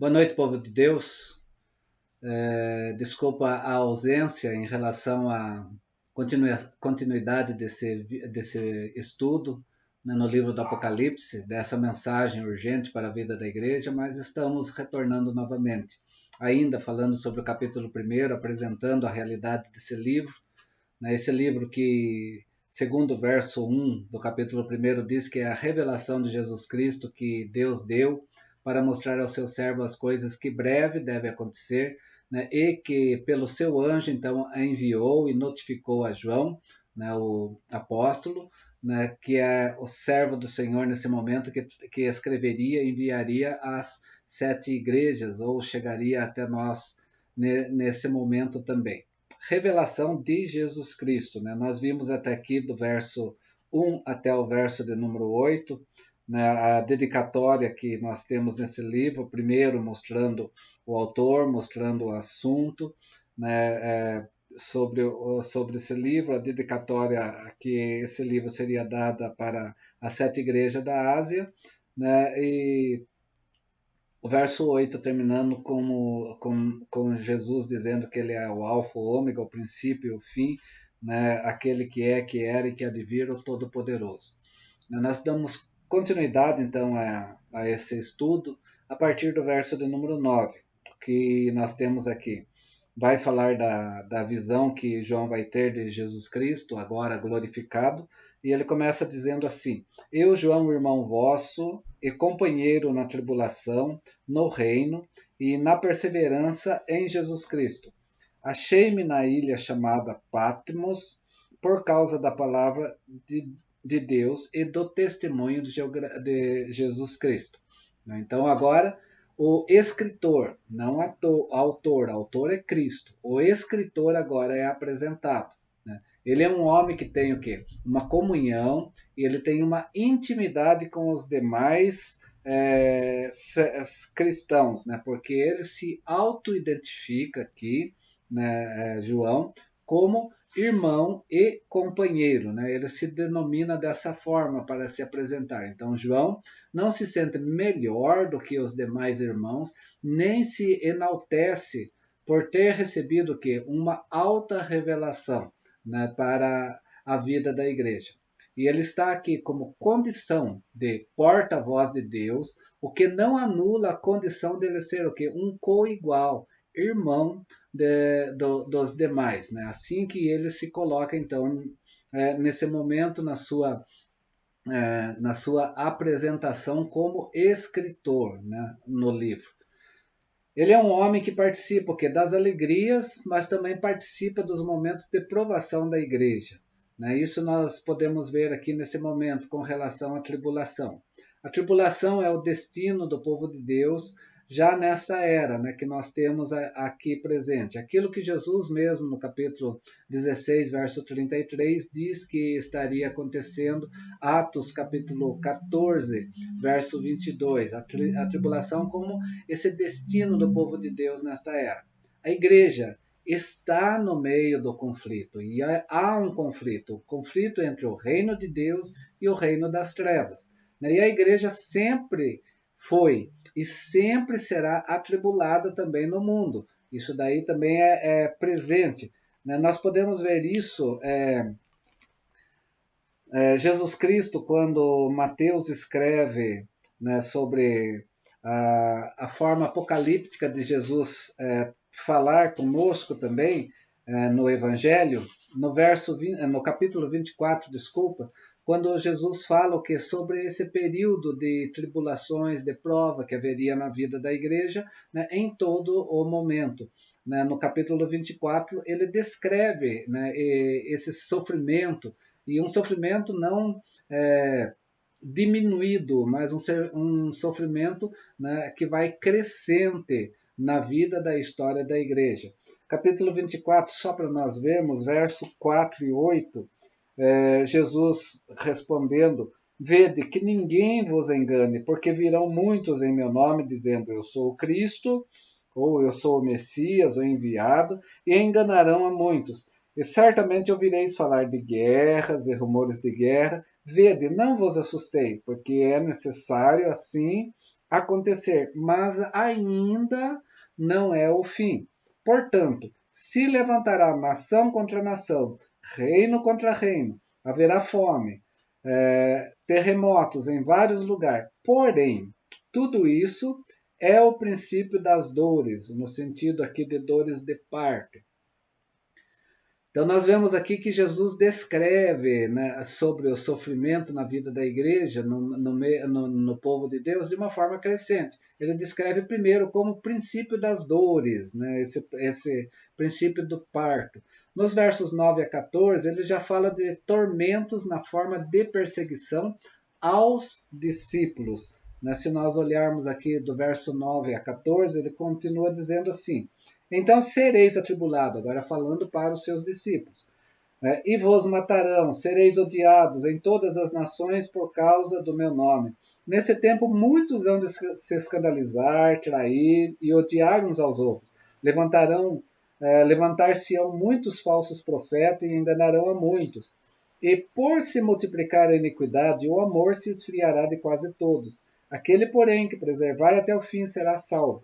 Boa noite, povo de Deus. Desculpa a ausência em relação à continuidade desse estudo, né, no livro do Apocalipse, dessa mensagem urgente para a vida da igreja, mas estamos retornando novamente. Ainda falando sobre o capítulo 1, apresentando a realidade desse livro, né, esse livro que, segundo o verso 1 do capítulo 1, diz que é a revelação de Jesus Cristo que Deus deu para mostrar ao seu servo as coisas que breve deve acontecer, né, e que pelo seu anjo então a enviou e notificou a João, né, o apóstolo, né, que é o servo do Senhor nesse momento, que escreveria e enviaria às 7 igrejas, ou chegaria até nós nesse momento também. Revelação de Jesus Cristo, né? Nós vimos até aqui do verso 1 até o verso de número 8, né, a dedicatória que nós temos nesse livro, primeiro mostrando o autor, mostrando o assunto, né, sobre esse livro, a dedicatória que esse livro seria dada para as 7 igrejas da Ásia, né, e o verso 8 terminando com Jesus dizendo que ele é o alfa, o ômega, o princípio e o fim, né, aquele que é, que era e que há de vir, o Todo-Poderoso. Nós damos continuidade, então, a esse estudo a partir do verso de número 9, que nós temos aqui. Vai falar da visão que João vai ter de Jesus Cristo, agora glorificado, e ele começa dizendo assim: Eu, João, irmão vosso, e companheiro na tribulação, no reino e na perseverança em Jesus Cristo. Achei-me na ilha chamada Patmos, por causa da palavra de Deus e do testemunho de Jesus Cristo. Então, agora, o escritor, não autor é Cristo. O escritor agora é apresentado. Né? Ele é um homem que tem o quê? Uma comunhão, e ele tem uma intimidade com os demais cristãos, né? Porque ele se auto-identifica aqui, né, João, como irmão e companheiro, né? Ele se denomina dessa forma para se apresentar. Então, João não se sente melhor do que os demais irmãos, nem se enaltece por ter recebido que uma alta revelação, né, para a vida da igreja. E ele está aqui como condição de porta-voz de Deus, o que não anula a condição dele ser o que? Um co-igual, irmão dos demais, né? Assim que ele se coloca, então, nesse momento na sua apresentação como escritor, né, no livro. Ele é um homem que participa das alegrias, mas também participa dos momentos de provação da igreja. Né? Isso nós podemos ver aqui nesse momento com relação à tribulação. A tribulação é o destino do povo de Deus já nessa era, né, que nós temos aqui presente. Aquilo que Jesus mesmo no capítulo 16, verso 33, diz que estaria acontecendo, Atos capítulo 14, verso 22, a tribulação como esse destino do povo de Deus nesta era. A igreja está no meio do conflito, e há um conflito entre o reino de Deus e o reino das trevas. E a igreja sempre foi e sempre será atribulada também no mundo. Isso daí também é presente. Nós podemos ver isso, Jesus Cristo, quando Mateus escreve, né, sobre a forma apocalíptica de Jesus falar conosco também no Evangelho, no capítulo 24, desculpa, quando Jesus fala o que sobre esse período de tribulações, de prova que haveria na vida da igreja, né, em todo o momento. Né, no capítulo 24, ele descreve, né, esse sofrimento, e um sofrimento não diminuído, mas um sofrimento, né, que vai crescente na vida da história da igreja. Capítulo 24, só para nós vermos, verso 4 e 8, Jesus respondendo: Vede que ninguém vos engane, porque virão muitos em meu nome, dizendo, eu sou o Cristo, ou eu sou o Messias, o enviado, e enganarão a muitos. E certamente ouvireis falar de guerras e rumores de guerra. Vede, não vos assustei, porque é necessário assim acontecer, mas ainda não é o fim. Portanto, se levantará nação contra nação, reino contra reino, haverá fome, terremotos em vários lugares. Porém, tudo isso é o princípio das dores, no sentido aqui de dores de parto. Então, nós vemos aqui que Jesus descreve, né, sobre o sofrimento na vida da igreja, no povo de Deus, de uma forma crescente. Ele descreve primeiro como princípio das dores, né, esse princípio do parto. Nos versos 9 a 14, ele já fala de tormentos na forma de perseguição aos discípulos. Né? Se nós olharmos aqui do verso 9 a 14, ele continua dizendo assim: então sereis atribulados, agora falando para os seus discípulos, né? E vos matarão, sereis odiados em todas as nações por causa do meu nome. Nesse tempo muitos hão de se escandalizar, trair e odiar uns aos outros. Levantar-se-ão muitos falsos profetas e enganarão a muitos. E por se multiplicar a iniquidade, o amor se esfriará de quase todos. Aquele, porém, que preservar até o fim será salvo.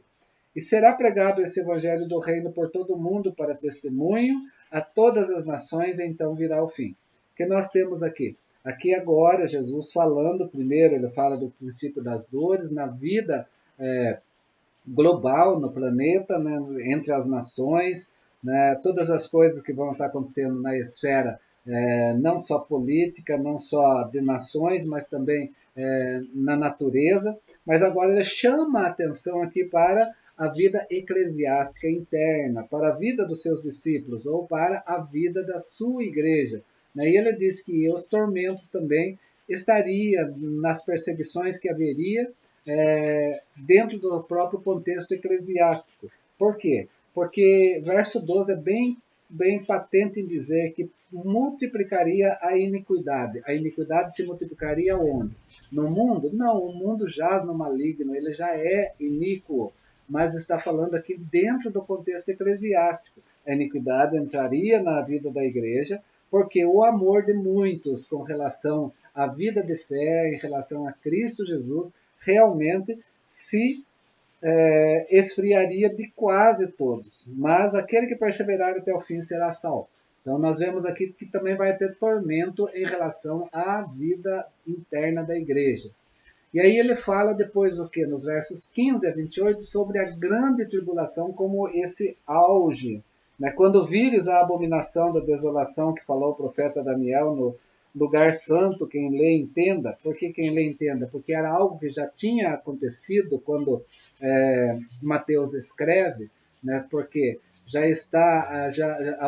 E será pregado esse evangelho do reino por todo o mundo para testemunho a todas as nações, e então virá o fim. O que nós temos aqui? Aqui agora, Jesus falando, primeiro ele fala do princípio das dores na vida global, no planeta, né, entre as nações, né, todas as coisas que vão estar acontecendo na esfera, não só política, não só de nações, mas também na natureza. Mas agora ele chama a atenção aqui para a vida eclesiástica interna, para a vida dos seus discípulos, ou para a vida da sua igreja. E ele diz que os tormentos também estariam nas perseguições que haveria dentro do próprio contexto eclesiástico. Por quê? Porque verso 12 é bem patente em dizer que multiplicaria a iniquidade. A iniquidade se multiplicaria onde? No mundo? Não, o mundo jaz no maligno, ele já é iníquo, mas está falando aqui dentro do contexto eclesiástico. A iniquidade entraria na vida da igreja, porque o amor de muitos com relação à vida de fé, em relação a Cristo Jesus, realmente se esfriaria de quase todos. Mas aquele que perseverar até o fim será salvo. Então nós vemos aqui que também vai ter tormento em relação à vida interna da igreja. E aí ele fala depois o que? Nos versos 15 a 28, sobre a grande tribulação como esse auge. Né? Quando vires a abominação da desolação que falou o profeta Daniel no lugar santo, quem lê entenda. Por que quem lê entenda? Porque era algo que já tinha acontecido quando Mateus escreve, né? Porque já está,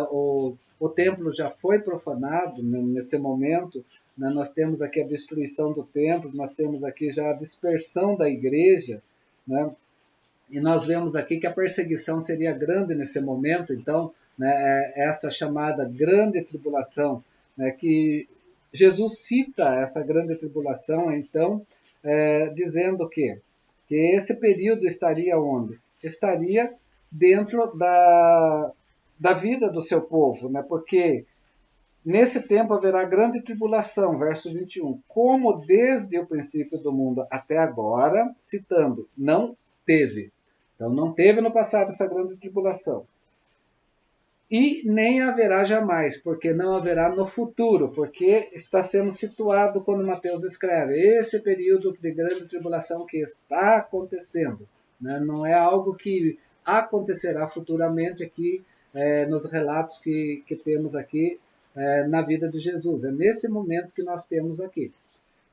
o templo já foi profanado, né, nesse momento. Né, nós temos aqui a destruição do templo, nós temos aqui já a dispersão da igreja, né, e nós vemos aqui que a perseguição seria grande nesse momento. Então, né, essa chamada grande tribulação, né, que Jesus cita essa grande tribulação, então, dizendo que esse período estaria onde? Estaria dentro da vida do seu povo, né? Porque nesse tempo haverá grande tribulação, verso 21, como desde o princípio do mundo até agora, citando, não teve. Então não teve no passado essa grande tribulação. E nem haverá jamais, porque não haverá no futuro, porque está sendo situado quando Mateus escreve, esse período de grande tribulação que está acontecendo. Né? Não é algo que acontecerá futuramente aqui nos relatos que temos aqui na vida de Jesus. É nesse momento que nós temos aqui.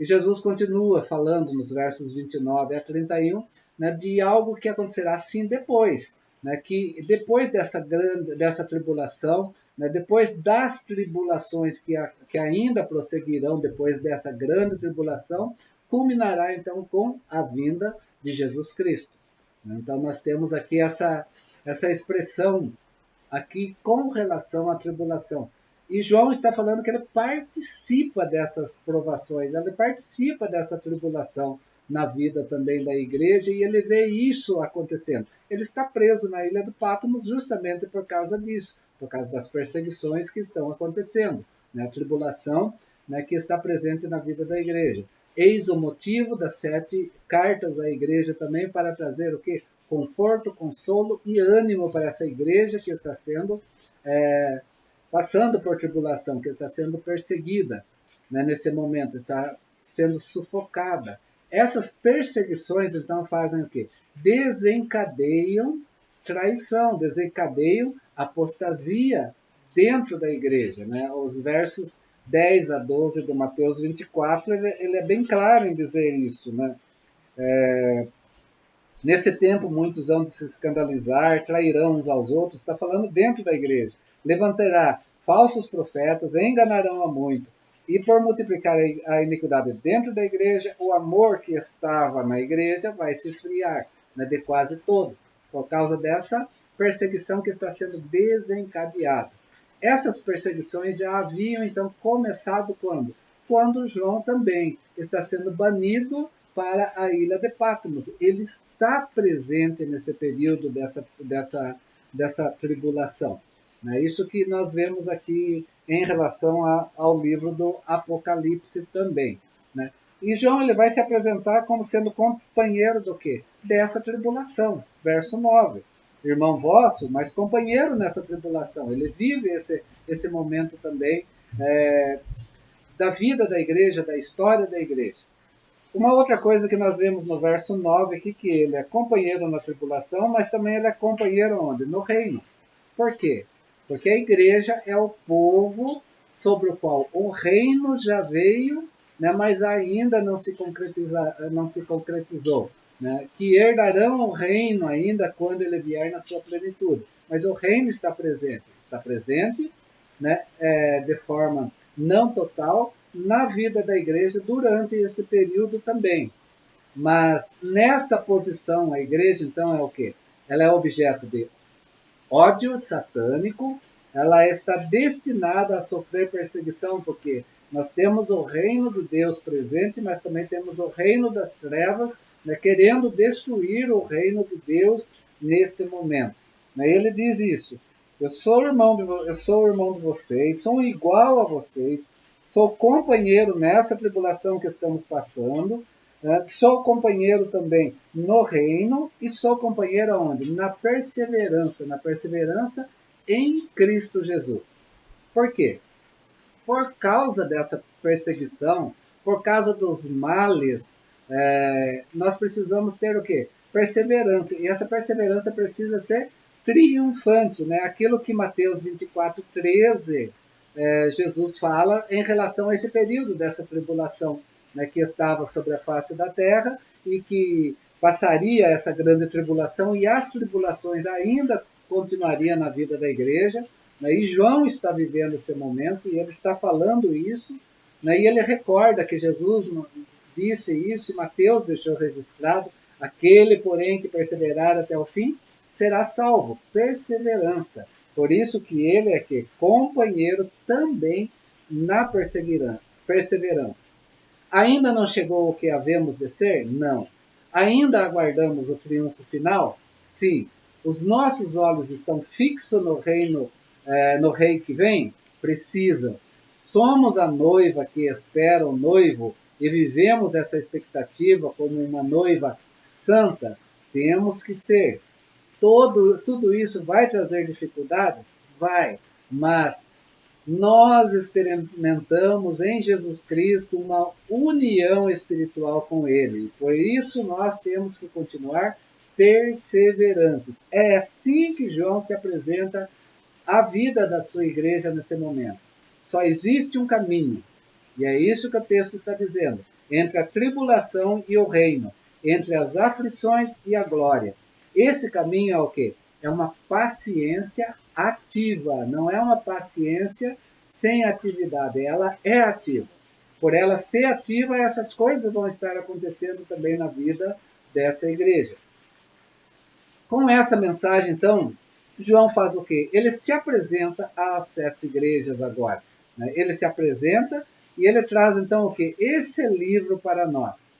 E Jesus continua falando nos versos 29 a 31, né, de algo que acontecerá assim depois. Né, que depois dessa tribulação, né, depois das tribulações que ainda prosseguirão depois dessa grande tribulação, culminará então com a vinda de Jesus Cristo. Então nós temos aqui essa expressão aqui com relação à tribulação. E João está falando que ele participa dessas provações, ele participa dessa tribulação na vida também da igreja, e ele vê isso acontecendo. Ele está preso na ilha do Patmos justamente por causa disso, por causa das perseguições que estão acontecendo, né? A tribulação, né, que está presente na vida da igreja. Eis o motivo das 7 cartas à igreja também, para trazer o quê? Conforto, consolo e ânimo para essa igreja que está sendo passando por tribulação, que está sendo perseguida, né, nesse momento, está sendo sufocada. Essas perseguições, então, fazem o quê? Desencadeiam traição, desencadeiam apostasia dentro da igreja. Né? Os versos 10 a 12 de Mateus 24, ele é bem claro em dizer isso. Né? Nesse tempo, muitos hão de se escandalizar, trairão uns aos outros, está falando dentro da igreja. Levantará falsos profetas, enganarão a muito. E por multiplicar a iniquidade dentro da igreja, o amor que estava na igreja vai se esfriar, né, de quase todos, por causa dessa perseguição que está sendo desencadeada. Essas perseguições já haviam, então, começado quando? Quando João também está sendo banido para a ilha de Patmos. Ele está presente nesse período dessa tribulação. É isso que nós vemos aqui em relação ao livro do Apocalipse também. Né? E João ele vai se apresentar como sendo companheiro do quê? Dessa tribulação. Verso 9. Irmão vosso, mas companheiro nessa tribulação. Ele vive esse momento também da vida da igreja, da história da igreja. Uma outra coisa que nós vemos no verso 9 aqui, que ele é companheiro na tribulação, mas também ele é companheiro onde? No reino. Por quê? Porque a igreja é o povo sobre o qual o reino já veio, né, mas ainda não se concretizou. Né, que herdarão o reino ainda quando ele vier na sua plenitude. Mas o reino está presente, né, de forma não total, na vida da igreja durante esse período também. Mas nessa posição, a igreja, então, é o quê? Ela é objeto de ódio satânico, ela está destinada a sofrer perseguição, porque nós temos o reino de Deus presente, mas também temos o reino das trevas, né, querendo destruir o reino de Deus neste momento. Ele diz isso: eu sou irmão de vocês, sou igual a vocês, sou companheiro nessa tribulação que estamos passando, sou companheiro também no reino e sou companheiro aonde? Na perseverança em Cristo Jesus. Por quê? Por causa dessa perseguição, por causa dos males, nós precisamos ter o quê? Perseverança. E essa perseverança precisa ser triunfante, né? Aquilo que Mateus 24:13 Jesus fala em relação a esse período dessa tribulação, né, que estava sobre a face da terra e que passaria essa grande tribulação e as tribulações ainda continuariam na vida da igreja. Né, e João está vivendo esse momento e ele está falando isso, né, e ele recorda que Jesus disse isso e Mateus deixou registrado: aquele, porém, que perseverar até o fim será salvo. Perseverança. Por isso que ele é que companheiro também na perseverança. Ainda não chegou o que havemos de ser? Não. Ainda aguardamos o triunfo final? Sim. Os nossos olhos estão fixos no reino, no rei que vem? Precisam. Somos a noiva que espera o noivo e vivemos essa expectativa como uma noiva santa? Temos que ser. Tudo isso vai trazer dificuldades? Vai, mas nós experimentamos em Jesus Cristo uma união espiritual com Ele. Por isso nós temos que continuar perseverantes. É assim que João se apresenta à vida da sua igreja nesse momento. Só existe um caminho, e é isso que o texto está dizendo, entre a tribulação e o reino, entre as aflições e a glória. Esse caminho é o quê? É uma paciência ativa, não é uma paciência sem atividade, ela é ativa. Por ela ser ativa, essas coisas vão estar acontecendo também na vida dessa igreja. Com essa mensagem, então, João faz o quê? Ele se apresenta às 7 igrejas agora. Né? Ele se apresenta e ele traz, então, o quê? Esse livro para nós.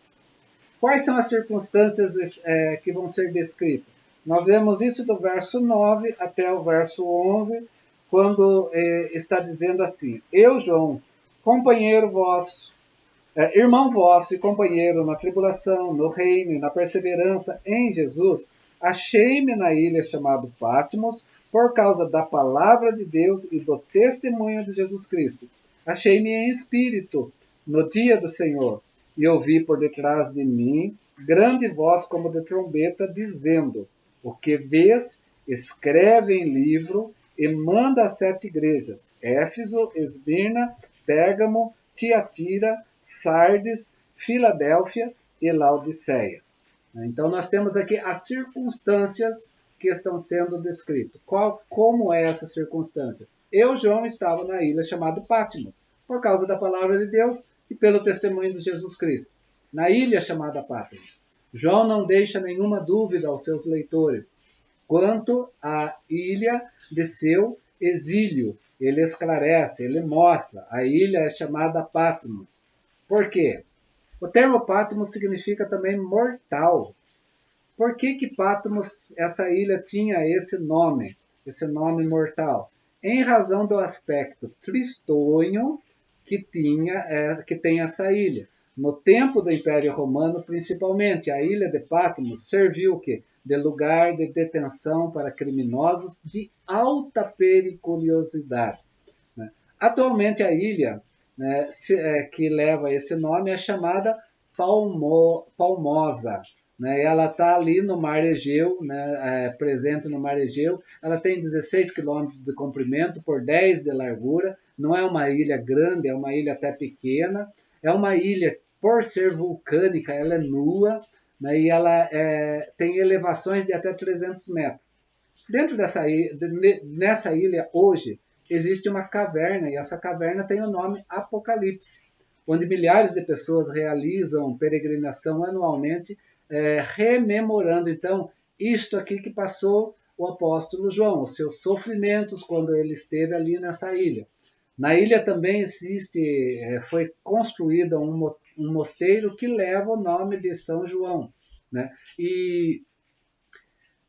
Quais são as circunstâncias que vão ser descritas? Nós vemos isso do verso 9 até o verso 11, quando está dizendo assim: eu, João, companheiro vosso, Irmão vosso e companheiro na tribulação, no reino e na perseverança em Jesus, achei-me na ilha chamada Patmos por causa da palavra de Deus e do testemunho de Jesus Cristo. Achei-me em espírito no dia do Senhor e ouvi por detrás de mim grande voz como de trombeta dizendo: o que vês, escreve em livro e manda às 7 igrejas: Éfeso, Esmirna, Pérgamo, Tiatira, Sardes, Filadélfia e Laodiceia. Então nós temos aqui as circunstâncias que estão sendo descritas. Como é essa circunstância? Eu, João, estava na ilha chamada Patmos, por causa da palavra de Deus e pelo testemunho de Jesus Cristo. Na ilha chamada Patmos. João não deixa nenhuma dúvida aos seus leitores quanto à ilha de seu exílio. Ele esclarece, ele mostra. A ilha é chamada Patmos. Por quê? O termo Patmos significa também mortal. Por que Patmos, essa ilha, tinha esse nome mortal? Em razão do aspecto tristonho que tem essa ilha. No tempo do Império Romano, principalmente, a ilha de Patmos serviu de lugar de detenção para criminosos de alta periculosidade. Atualmente a ilha, né, que leva esse nome é chamada Palmosa. Né? Ela está ali no Mar Egeu, né, presente no Mar Egeu. Ela tem 16 quilômetros de comprimento por 10 de largura. Não é uma ilha grande, é uma ilha até pequena. É uma ilha, por ser vulcânica, ela é nua, né, e ela tem elevações de até 300 metros. Dentro nessa ilha, hoje, existe uma caverna, e essa caverna tem o nome Apocalipse, onde milhares de pessoas realizam peregrinação anualmente, rememorando, então, isto aqui que passou o apóstolo João, os seus sofrimentos quando ele esteve ali nessa ilha. Na ilha também foi construído um mosteiro que leva o nome de São João. Né? E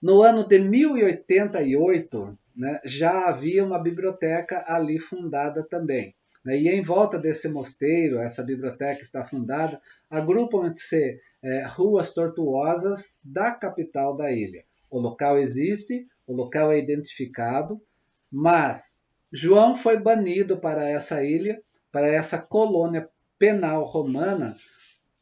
no ano de 1088, né, já havia uma biblioteca ali fundada também. Né, e em volta desse mosteiro, essa biblioteca está fundada, agrupam-se ruas tortuosas da capital da ilha. O local existe, o local é identificado, mas João foi banido para essa ilha, para essa colônia penal romana,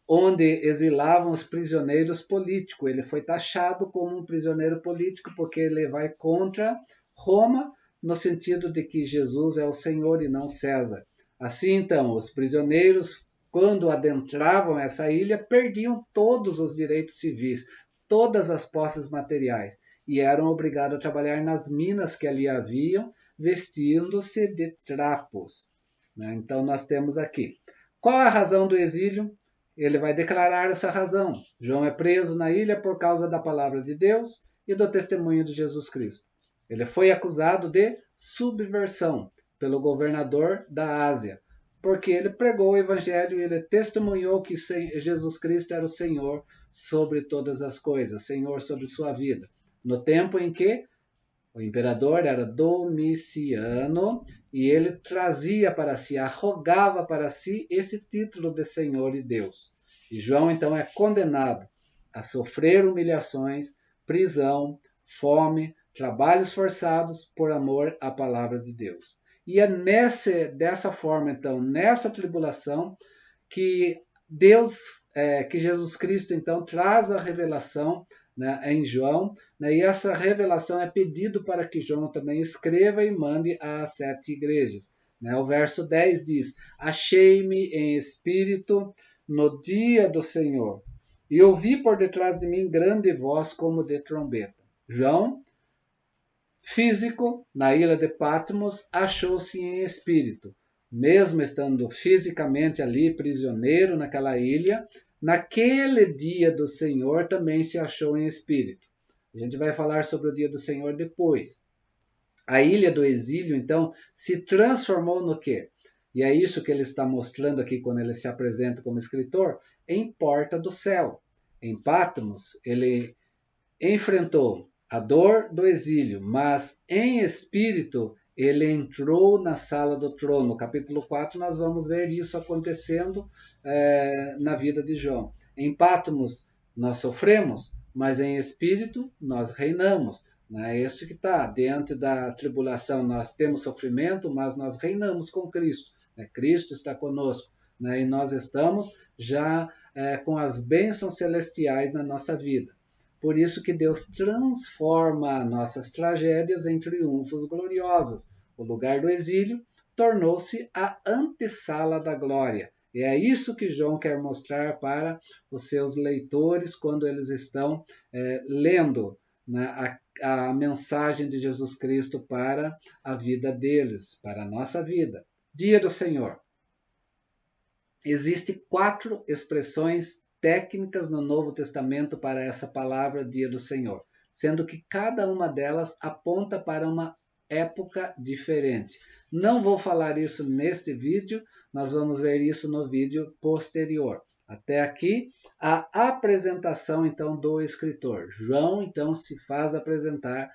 onde exilavam os prisioneiros políticos. Ele foi taxado como um prisioneiro político porque ele vai contra Roma, no sentido de que Jesus é o Senhor e não César. Assim, então, os prisioneiros, quando adentravam essa ilha, perdiam todos os direitos civis, todas as posses materiais, e eram obrigados a trabalhar nas minas que ali haviam, vestindo-se de trapos. Então, nós temos aqui. Qual a razão do exílio? Ele vai declarar essa razão. João é preso na ilha por causa da palavra de Deus e do testemunho de Jesus Cristo. Ele foi acusado de subversão pelo governador da Ásia, porque ele pregou o evangelho e ele testemunhou que Jesus Cristo era o Senhor sobre todas as coisas, Senhor sobre sua vida. No tempo em que o imperador era Domiciano e ele trazia para si, arrogava para si esse título de Senhor e Deus. E João então é condenado a sofrer humilhações, prisão, fome, trabalhos forçados por amor à palavra de Deus. E é dessa forma, então, nessa tribulação, que que Jesus Cristo, então, traz a revelação, né, em João, né, e essa revelação é pedido para que João também escreva e mande às 7 igrejas. Né? O verso 10 diz: achei-me em espírito no dia do Senhor, e ouvi por detrás de mim grande voz como de trombeta. João, físico, na ilha de Patmos, achou-se em espírito. Mesmo estando fisicamente ali, prisioneiro naquela ilha, naquele dia do Senhor também se achou em espírito. A gente vai falar sobre o dia do Senhor depois. A ilha do exílio, então, se transformou no quê? E é isso que ele está mostrando aqui quando ele se apresenta como escritor, em porta do céu. Em Patmos, ele enfrentou a dor do exílio, mas em espírito ele entrou na sala do trono. No capítulo 4 nós vamos ver isso acontecendo na vida de João. Em Patmos nós sofremos, mas em espírito nós reinamos. É isso que está. Diante da tribulação nós temos sofrimento, mas nós reinamos com Cristo. Cristo está conosco. E nós estamos já com as bênçãos celestiais na nossa vida. Por isso que Deus transforma nossas tragédias em triunfos gloriosos. O lugar do exílio tornou-se a antessala da glória. E é isso que João quer mostrar para os seus leitores quando eles estão lendo a mensagem de Jesus Cristo para a vida deles, para a nossa vida. Dia do Senhor. Existem 4 expressões técnicas no Novo Testamento para essa palavra Dia do Senhor, sendo que cada uma delas aponta para uma época diferente. Não vou falar isso neste vídeo, nós vamos ver isso no vídeo posterior. Até aqui, a apresentação então do escritor. João então se faz apresentar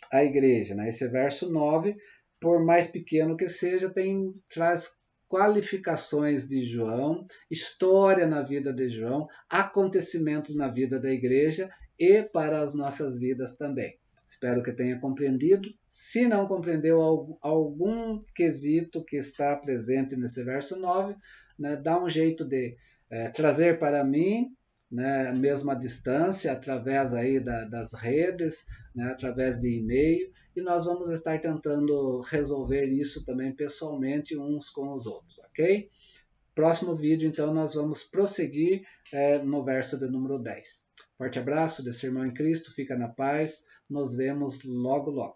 à igreja. Esse verso 9, por mais pequeno que seja, traz qualificações de João, história na vida de João, acontecimentos na vida da igreja e para as nossas vidas também. Espero que tenha compreendido. Se não compreendeu algum quesito que está presente nesse verso 9, dá um jeito de trazer para mim, mesmo à distância, através aí das redes, através de e-mail, e nós vamos estar tentando resolver isso também pessoalmente uns com os outros, ok? Próximo vídeo, então, nós vamos prosseguir no verso de número 10. Forte abraço desse irmão em Cristo, fica na paz, nos vemos logo, logo.